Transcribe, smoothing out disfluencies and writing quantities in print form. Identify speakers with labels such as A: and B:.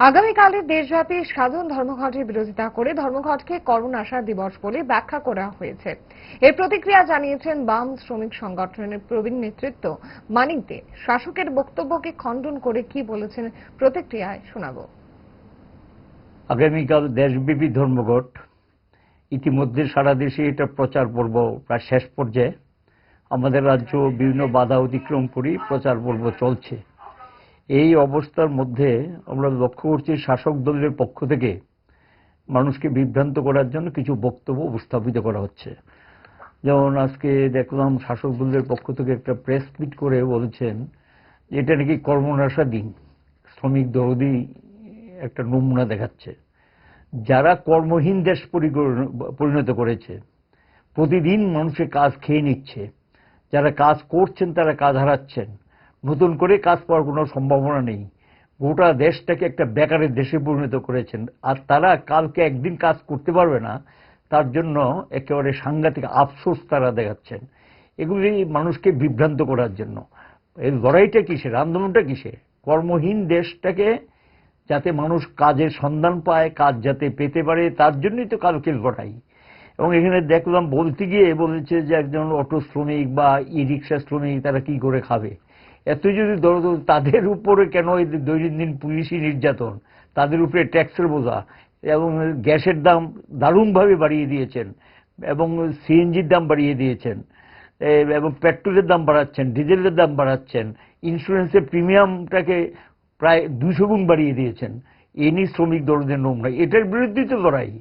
A: আগামীকালে দেশব্যাপী সাধারণ ধর্মঘটের বিরোধিতা করে ধর্মঘটকে কর্মনাশা দিবস বলে ব্যাখ্যা করা হয়েছে। এর প্রতিক্রিয়া জানিয়েছেন বাম শ্রমিক সংগঠনের প্রবীণ নেতৃত্ব মানিক দে। শাসকের বক্তব্যকে খণ্ডন করে কি বলেছেন প্রতিক্রিয়ায় শোনাবো।
B: আগামীকাল দেশব্যাপী ধর্মঘট, ইতিমধ্যে সারা দেশে এটা প্রচার পর্ব প্রায় শেষ পর্যায়ে। আমাদের রাজ্য বিভিন্ন বাধা অতিক্রম করে প্রচার পর্ব চলছে। এই অবস্থার মধ্যে আমরা লক্ষ্য করছি শাসক দলের পক্ষ থেকে মানুষকে বিভ্রান্ত করার জন্য কিছু বক্তব্য উপস্থাপিত করা হচ্ছে। যেমন আজকে দেখলাম শাসক দলের পক্ষ থেকে একটা প্রেস মিট করে বলেছেন এটা নাকি কর্মনাশা দিন, শ্রমিক দরদি একটা নমুনা দেখাচ্ছে। যারা কর্মহীন দেশ পরিণত করেছে, প্রতিদিন মানুষের কাজ খেয়ে নিচ্ছে, যারা কাজ করছেন তারা কাজ হারাচ্ছেন, নতুন করে কাজ পাওয়ার কোনো সম্ভাবনা নেই, গোটা দেশটাকে একটা বেকারের দেশে পরিণত করেছেন। আর তারা কালকে একদিন কাজ করতে পারবে না, তার জন্য একেবারে সাংঘাতিক আফসোস তারা দেখাচ্ছেন। এগুলি মানুষকে বিভ্রান্ত করার জন্য। এই লড়াইটা কিসের, আন্দোলনটা কিসের? কর্মহীন দেশটাকে যাতে মানুষ কাজের সন্ধান পায়, কাজ যাতে পেতে পারে, তার জন্যই তো কালকের লড়াই। এবং এখানে দেখলাম বলতে গিয়ে বলেছে যে একজন অটো শ্রমিক বা ই রিক্সা শ্রমিক তারা কি করে খাবে। এত যদি দরদ, তাদের উপরে কেন এই দৈনন্দিন পুলিশি নির্যাতন, তাদের উপরে ট্যাক্সের বোঝা, এবং গ্যাসের দাম দারুণভাবে বাড়িয়ে দিয়েছেন, এবং সিএনজির দাম বাড়িয়ে দিয়েছেন, এবং পেট্রোলের দাম বাড়াচ্ছেন, ডিজেলের দাম বাড়াচ্ছেন, ইন্স্যুরেন্সের প্রিমিয়ামটাকে প্রায় 200 গুণ বাড়িয়ে দিয়েছেন। এ নিয়ে শ্রমিক দরদের নমুনা, এটার বিরুদ্ধেই তো লড়াই।